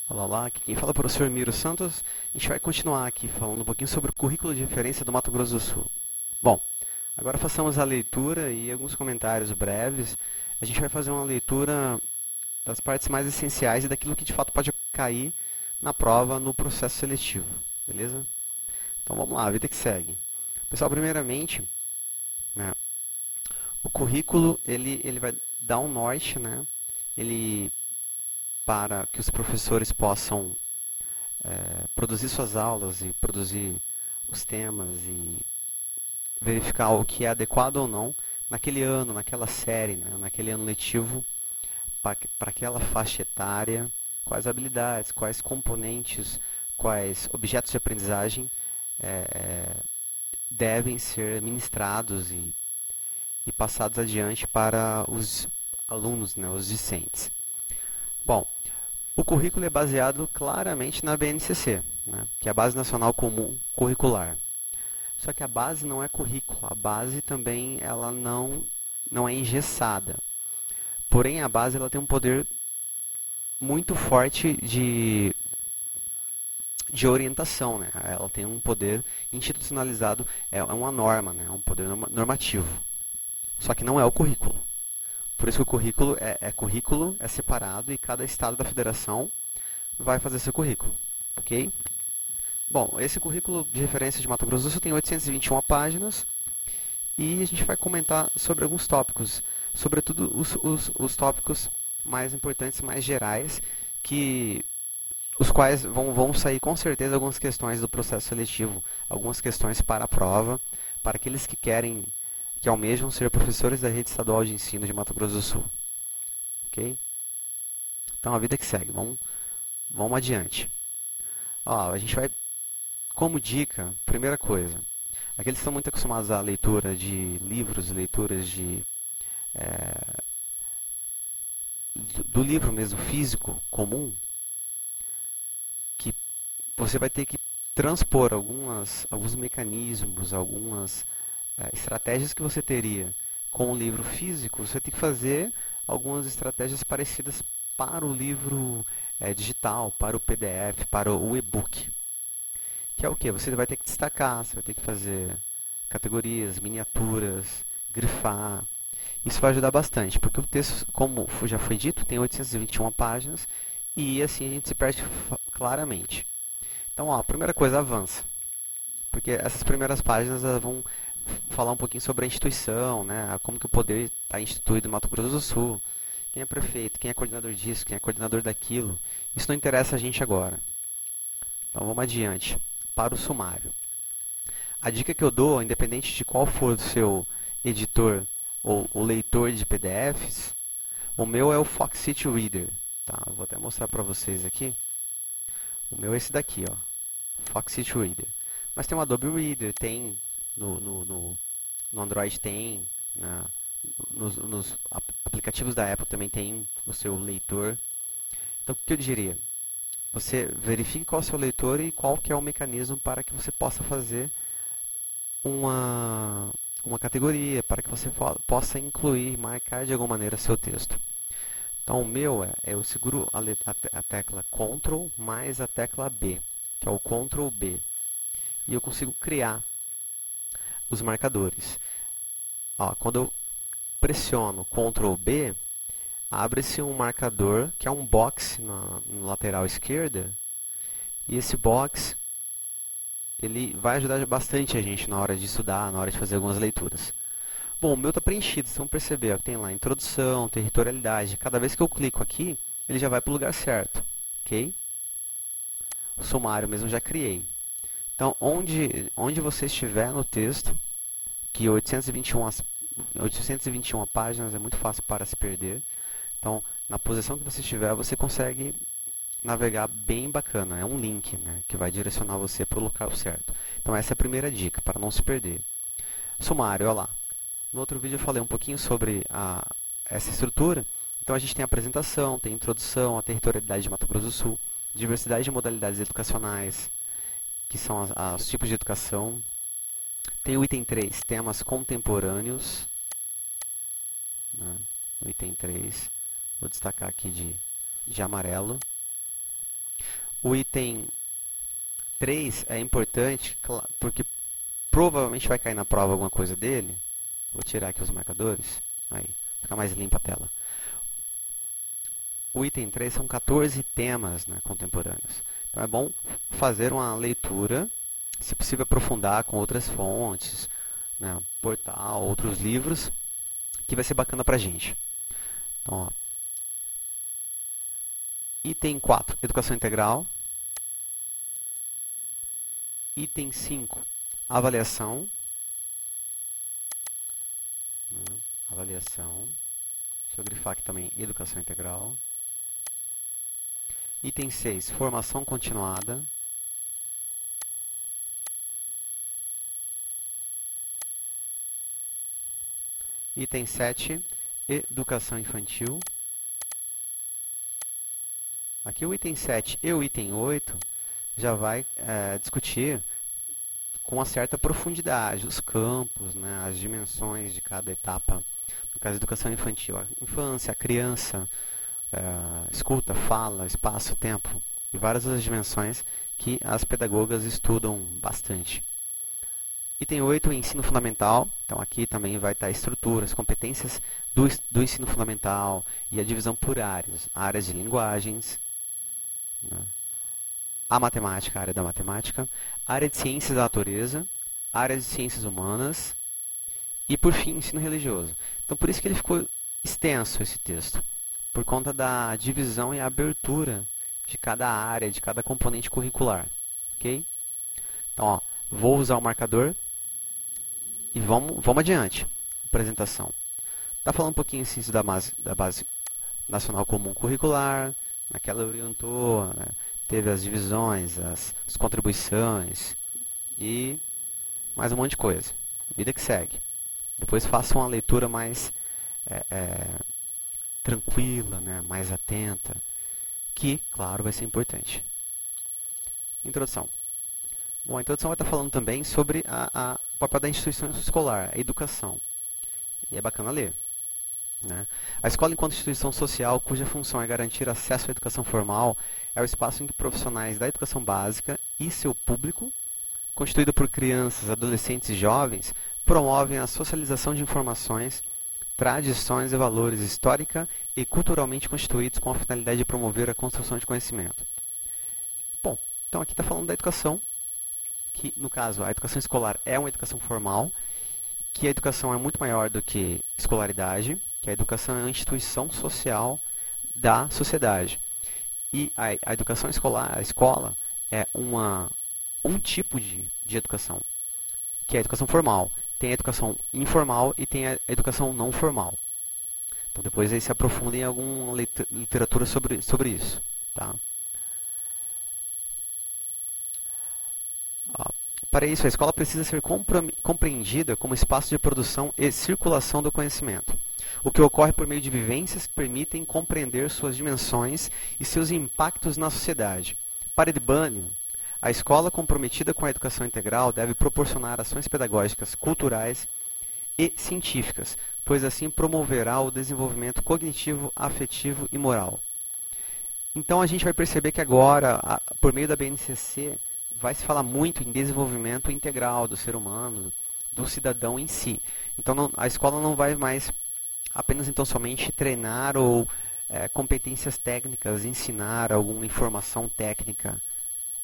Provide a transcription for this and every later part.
Olá, olá, aqui quem fala é o professor Miro Santos. A gente vai continuar aqui falando um pouquinho sobre o currículo de referência do Mato Grosso do Sul. Bom, agora façamos a leitura e alguns comentários breves. A gente vai fazer uma leitura das partes mais essenciais e daquilo que de fato pode cair na prova no processo seletivo, beleza? Então vamos lá, a vida que segue. Pessoal, primeiramente, né, o currículo ele vai dar um norte, né? Ele para que os professores possam produzir suas aulas e produzir os temas e verificar o que é adequado ou não naquele ano, naquela série, né, naquele ano letivo, para aquela faixa etária, quais habilidades, quais componentes, quais objetos de aprendizagem devem ser ministrados e passados adiante para os alunos, né, os discentes. Bom, o currículo é baseado claramente na BNCC, né, que é a Base Nacional Comum Curricular. Só que a base não é currículo, a base também ela não é engessada. Porém, a base ela tem um poder muito forte de orientação, né? Ela tem um poder institucionalizado, é uma norma, né? É um poder normativo. Só que não é o currículo. Por isso que o currículo é currículo, é separado e cada estado da federação vai fazer seu currículo, ok? Bom, esse currículo de referência de Mato Grosso do Sul tem 821 páginas e a gente vai comentar sobre alguns tópicos, sobretudo os tópicos mais importantes, mais gerais, que os quais vão sair com certeza algumas questões do processo seletivo, algumas questões para a prova, para aqueles que almejam ser professores da rede estadual de ensino de Mato Grosso do Sul. Ok? Então, a vida que segue. Vamos adiante. Ó, a gente vai, como dica, primeira coisa, aqueles que estão muito acostumados à leitura de livros, leituras do livro mesmo físico comum, que você vai ter que transpor alguns mecanismos, algumas estratégias que você teria com o livro físico, você tem que fazer algumas estratégias parecidas para o livro digital, para o PDF, para o e-book. Que é o que? Você vai ter que destacar, você vai ter que fazer categorias, miniaturas, grifar. Isso vai ajudar bastante, porque o texto, como já foi dito, tem 821 páginas e assim a gente se perde claramente. Então, ó, a primeira coisa, avança. Porque essas primeiras páginas vão falar um pouquinho sobre a instituição, né? Como que o poder está instituído no Mato Grosso do Sul, quem é prefeito, quem é coordenador disso, quem é coordenador daquilo. Isso não interessa a gente agora. Então vamos adiante para o sumário. A dica que eu dou, independente de qual for o seu editor ou o leitor de PDFs, o meu é o Fox City Reader. Tá? Vou até mostrar para vocês aqui. O meu é esse daqui, ó, Fox City Reader. Mas tem o Adobe Reader, tem no Android tem, nos aplicativos da Apple também tem o seu leitor. Então, o que eu diria? Você verifique qual é o seu leitor e qual que é o mecanismo para que você possa fazer uma categoria, para que você possa incluir, marcar de alguma maneira seu texto. Então, o meu eu seguro a tecla Ctrl mais a tecla B, que é o Ctrl B. E eu consigo criar os marcadores. Ó, quando eu pressiono Ctrl B, abre-se um marcador, que é um box na lateral esquerda, e esse box ele vai ajudar bastante a gente na hora de estudar, na hora de fazer algumas leituras. Bom, o meu está preenchido, vocês vão perceber, ó, tem lá introdução, territorialidade. Cada vez que eu clico aqui, ele já vai para o lugar certo, ok? O sumário mesmo já criei. Então, onde você estiver no texto, que 821 páginas é muito fácil para se perder. Então, na posição que você estiver, você consegue navegar bem bacana. É um link, né, que vai direcionar você para o local certo. Então, essa é a primeira dica, para não se perder. Sumário, olha lá. No outro vídeo eu falei um pouquinho sobre essa estrutura. Então, a gente tem a apresentação, tem a introdução, a territorialidade de Mato Grosso do Sul, diversidade de modalidades educacionais, que são os tipos de educação. Tem o item 3, temas contemporâneos. Né? No item 3, vou destacar aqui de amarelo. O item 3 é importante, porque provavelmente vai cair na prova alguma coisa dele. Vou tirar aqui os marcadores. Aí, fica mais limpa a tela. O item 3 são 14 temas, né, contemporâneos. Então é bom fazer uma leitura, se possível aprofundar com outras fontes, né, portal, outros livros, que vai ser bacana pra gente. Então, ó, item 4, educação integral. Item 5, avaliação. Avaliação. Deixa eu grifar aqui também, educação integral. Item 6, formação continuada. Item 7, educação infantil. Aqui o item 7 e o item 8 já vai discutir com uma certa profundidade os campos, né, as dimensões de cada etapa. No caso, educação infantil, a infância, a criança, escuta, fala, espaço, tempo, e várias outras dimensões que as pedagogas estudam bastante. Item 8, ensino fundamental. Então, aqui também vai estar estruturas, competências do ensino fundamental e a divisão por áreas. Áreas de linguagens, né? A matemática, a área da matemática, área de ciências da natureza, área de ciências humanas e, por fim, ensino religioso. Então, por isso que ele ficou extenso, esse texto, por conta da divisão e abertura de cada área, de cada componente curricular. Ok? Então, ó, vou usar o marcador e vamos adiante. Apresentação. Está falando um pouquinho assim, da base nacional comum curricular, naquela orientou, né? Teve as divisões, as contribuições e mais um monte de coisa. Vida que segue. Depois faça uma leitura mais tranquila, né? Mais atenta, que, claro, vai ser importante. Introdução. Bom, a introdução vai estar falando também sobre o papel da instituição escolar, a educação. E é bacana ler. Né? A escola, enquanto instituição social, cuja função é garantir acesso à educação formal, é o espaço em que profissionais da educação básica e seu público, constituído por crianças, adolescentes e jovens, promovem a socialização de informações, tradições e valores histórica e culturalmente constituídos com a finalidade de promover a construção de conhecimento. Bom, então aqui está falando da educação, que no caso a educação escolar é uma educação formal, que a educação é muito maior do que escolaridade, que a educação é uma instituição social da sociedade. E a educação escolar, a escola, é um tipo de educação, que é a educação formal. Tem a educação informal e tem a educação não formal. Então depois aí se aprofunda em alguma literatura sobre isso. Tá? Para isso, a escola precisa ser compreendida como espaço de produção e circulação do conhecimento, o que ocorre por meio de vivências que permitem compreender suas dimensões e seus impactos na sociedade. Para Edbânio, a escola comprometida com a educação integral deve proporcionar ações pedagógicas, culturais e científicas, pois assim promoverá o desenvolvimento cognitivo, afetivo e moral. Então a gente vai perceber que agora, por meio da BNCC, vai se falar muito em desenvolvimento integral do ser humano, do cidadão em si. Então a escola não vai mais apenas então somente treinar ou competências técnicas, ensinar alguma informação técnica.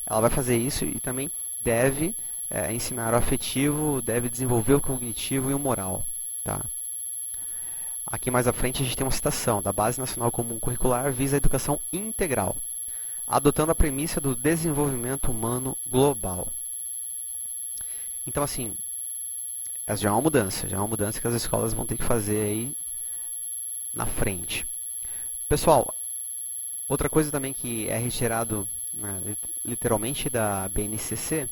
Ela vai fazer isso e também deve ensinar o afetivo, deve desenvolver o cognitivo e o moral. Tá? Aqui mais à frente a gente tem uma citação da Base Nacional Comum Curricular visa a educação integral, adotando a premissa do desenvolvimento humano global. Então, assim, essa já é uma mudança que as escolas vão ter que fazer aí na frente. Pessoal, outra coisa também que é retirado, né, literalmente da BNCC,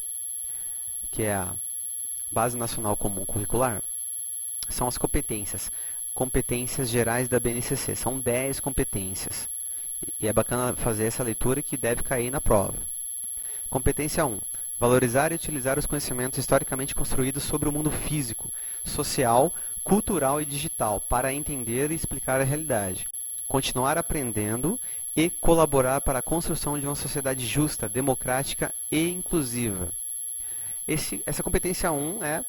que é a Base Nacional Comum Curricular, são as competências gerais da BNCC. São 10 competências. E é bacana fazer essa leitura que deve cair na prova. Competência 1. Valorizar e utilizar os conhecimentos historicamente construídos sobre o mundo físico, social, cultural e digital para entender e explicar a realidade. Continuar aprendendo e colaborar para a construção de uma sociedade justa, democrática e inclusiva. Essa competência 1 é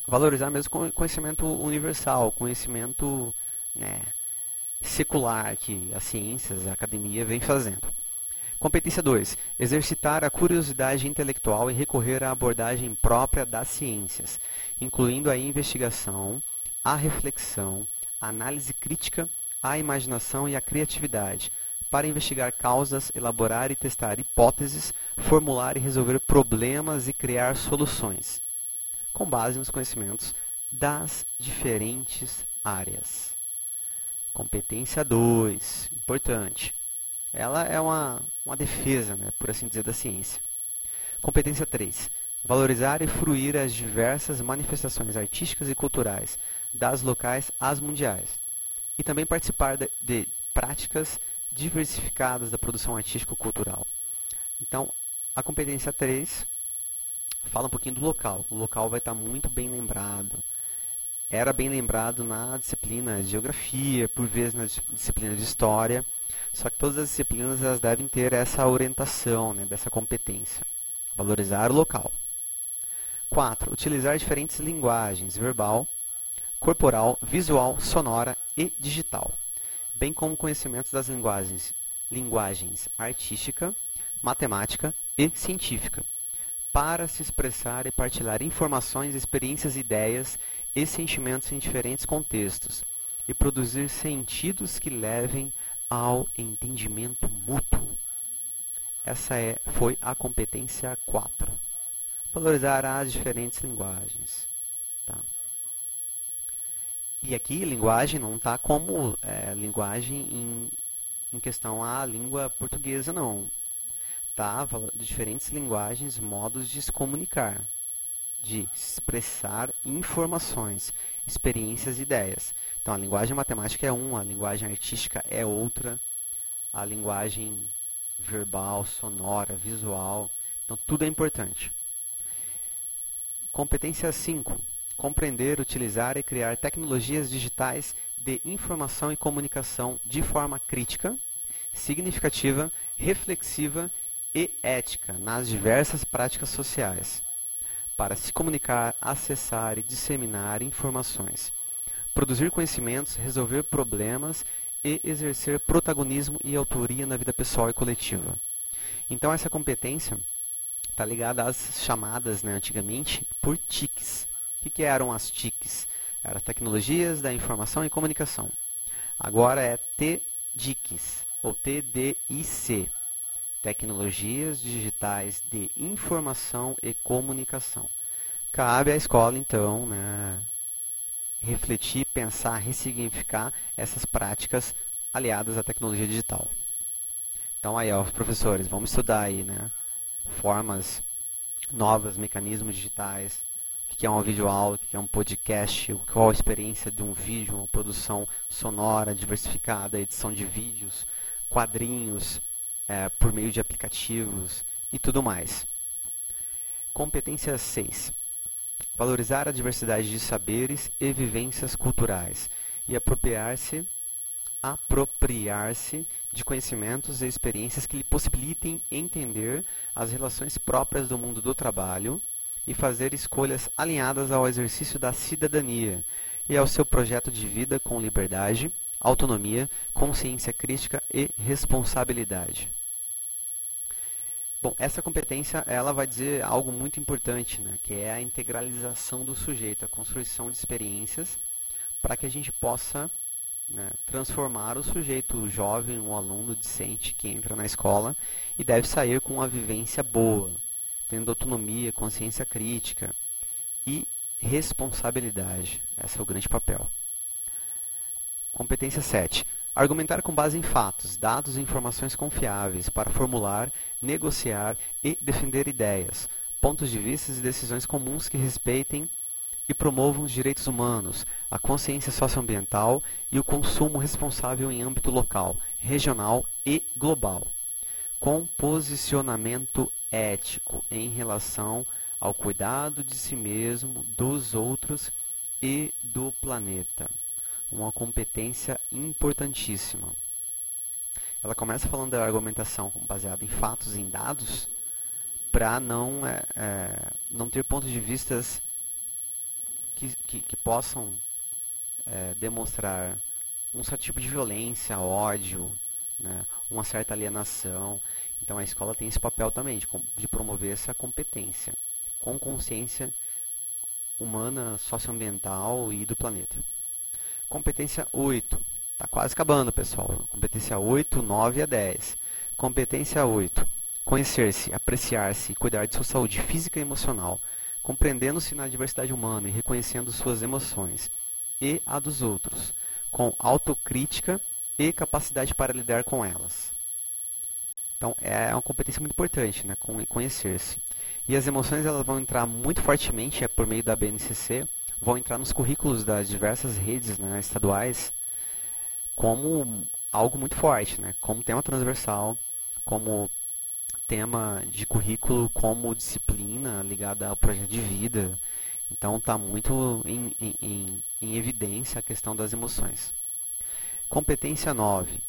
valorizar mesmo conhecimento universal, conhecimento, né, secular que as ciências, a academia vem fazendo. Competência 2. Exercitar a curiosidade intelectual e recorrer à abordagem própria das ciências, incluindo a investigação, a reflexão, a análise crítica, a imaginação e a criatividade, para investigar causas, elaborar e testar hipóteses, formular e resolver problemas e criar soluções, com base nos conhecimentos das diferentes áreas. Competência 2, importante. Ela é uma defesa, né, por assim dizer, da ciência. Competência 3. Valorizar e fruir as diversas manifestações artísticas e culturais, das locais às mundiais. E também participar de práticas diversificadas da produção artístico-cultural. Então, a competência 3 fala um pouquinho do local. O local vai estar muito bem lembrado. Era bem lembrado na disciplina de geografia, por vezes na disciplina de história. Só que todas as disciplinas elas devem ter essa orientação, né, dessa competência. Valorizar o local. 4. Utilizar diferentes linguagens, verbal, corporal, visual, sonora e digital, bem como conhecimentos das linguagens artística, matemática e científica, para se expressar e partilhar informações, experiências, ideias e sentimentos em diferentes contextos, e produzir sentidos que levem ao entendimento mútuo. Essa foi a competência 4. Valorizar as diferentes linguagens. Tá? E aqui, linguagem não está como linguagem em questão à língua portuguesa, não. Tá? Diferentes linguagens, modos de se comunicar, de expressar informações, experiências e ideias. Então, a linguagem matemática é uma, a linguagem artística é outra, a linguagem verbal, sonora, visual. Então, tudo é importante. Competência 5. Compreender, utilizar e criar tecnologias digitais de informação e comunicação de forma crítica, significativa, reflexiva e ética nas diversas práticas sociais, para se comunicar, acessar e disseminar informações, produzir conhecimentos, resolver problemas e exercer protagonismo e autoria na vida pessoal e coletiva. Então, essa competência está ligada às chamadas, né, antigamente, por TICs. O que eram as TICs? Eram tecnologias da informação e comunicação. Agora é TDICs, ou TDIC, tecnologias digitais de informação e comunicação. Cabe à escola, então, né, refletir, pensar, ressignificar essas práticas aliadas à tecnologia digital. Então, aí, ó, os professores, vamos estudar aí, né, formas novas, mecanismos digitais, o que é uma videoaula, o que é um podcast, qual a experiência de um vídeo, uma produção sonora, diversificada, edição de vídeos, quadrinhos, por meio de aplicativos e tudo mais. Competência 6. Valorizar a diversidade de saberes e vivências culturais e apropriar-se de conhecimentos e experiências que lhe possibilitem entender as relações próprias do mundo do trabalho e fazer escolhas alinhadas ao exercício da cidadania e ao seu projeto de vida com liberdade, autonomia, consciência crítica e responsabilidade. Bom, essa competência ela vai dizer algo muito importante, né, que é a integralização do sujeito, a construção de experiências para que a gente possa, né, transformar o sujeito, o jovem, o aluno discente que entra na escola e deve sair com uma vivência boa, tendo autonomia, consciência crítica e responsabilidade. Esse é o grande papel. Competência 7. Argumentar com base em fatos, dados e informações confiáveis para formular, negociar e defender ideias, pontos de vista e decisões comuns que respeitem e promovam os direitos humanos, a consciência socioambiental e o consumo responsável em âmbito local, regional e global, com posicionamento ético em relação ao cuidado de si mesmo, dos outros e do planeta. Uma competência importantíssima. ela começa falando da argumentação baseada em fatos e em dados, para não ter pontos de vistas que possam demonstrar um certo tipo de violência, ódio, né, uma certa alienação. Então a escola tem esse papel também de promover essa competência com consciência humana, socioambiental e do planeta. Competência 8. Está quase acabando, pessoal. Competência 8, 9 a 10. Competência 8. Conhecer-se, apreciar-se e cuidar de sua saúde física e emocional, compreendendo-se na diversidade humana e reconhecendo suas emoções e a dos outros, com autocrítica e capacidade para lidar com elas. Então, é uma competência muito importante, né? Conhecer-se. E as emoções elas vão entrar muito fortemente por meio da BNCC, vão entrar nos currículos das diversas redes, né, estaduais, como algo muito forte, né? Como tema transversal, como tema de currículo, como disciplina ligada ao projeto de vida. Então, está muito em evidência a questão das emoções. Competência 9.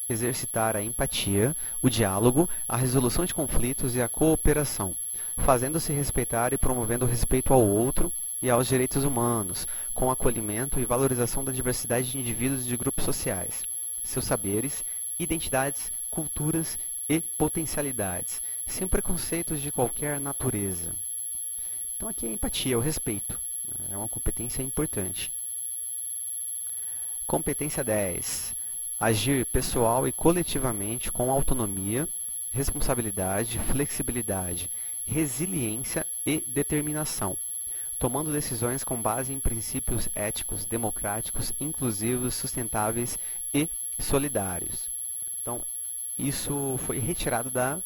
Exercitar a empatia, o diálogo, a resolução de conflitos e a cooperação, fazendo-se respeitar e promovendo o respeito ao outro e aos direitos humanos, com acolhimento e valorização da diversidade de indivíduos e de grupos sociais, seus saberes, identidades, culturas e potencialidades, sem preconceitos de qualquer natureza. Então aqui é a empatia, o respeito. É uma competência importante. Competência 10. Agir pessoal e coletivamente com autonomia, responsabilidade, flexibilidade, resiliência e determinação, tomando decisões com base em princípios éticos, democráticos, inclusivos, sustentáveis e solidários. Então, isso foi retirado da...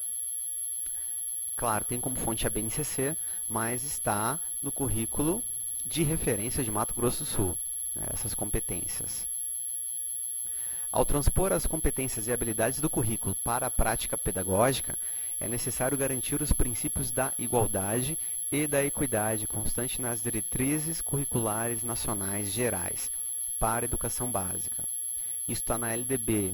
Claro, tem como fonte a BNCC, mas está no currículo de referência de Mato Grosso do Sul, né, essas competências. Ao transpor as competências e habilidades do currículo para a prática pedagógica, é necessário garantir os princípios da igualdade e da equidade constante nas diretrizes curriculares nacionais gerais para a educação básica. Isso está na LDB.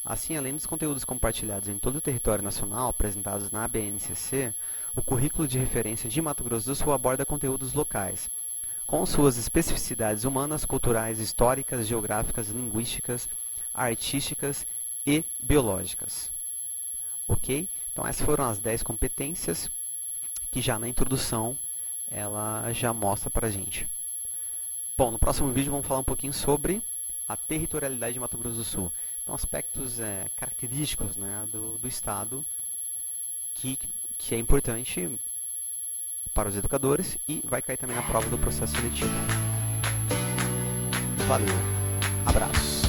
Assim, além dos conteúdos compartilhados em todo o território nacional apresentados na BNCC, o currículo de referência de Mato Grosso do Sul aborda conteúdos locais, com suas especificidades humanas, culturais, históricas, geográficas, linguísticas, artísticas e biológicas. Ok? Então essas foram as 10 competências que já na introdução ela já mostra para a gente. Bom, no próximo vídeo vamos falar um pouquinho sobre a territorialidade de Mato Grosso do Sul. Então aspectos característicos, né, do estado que é importante para os educadores e vai cair também na prova do processo seletivo. Valeu, abraço.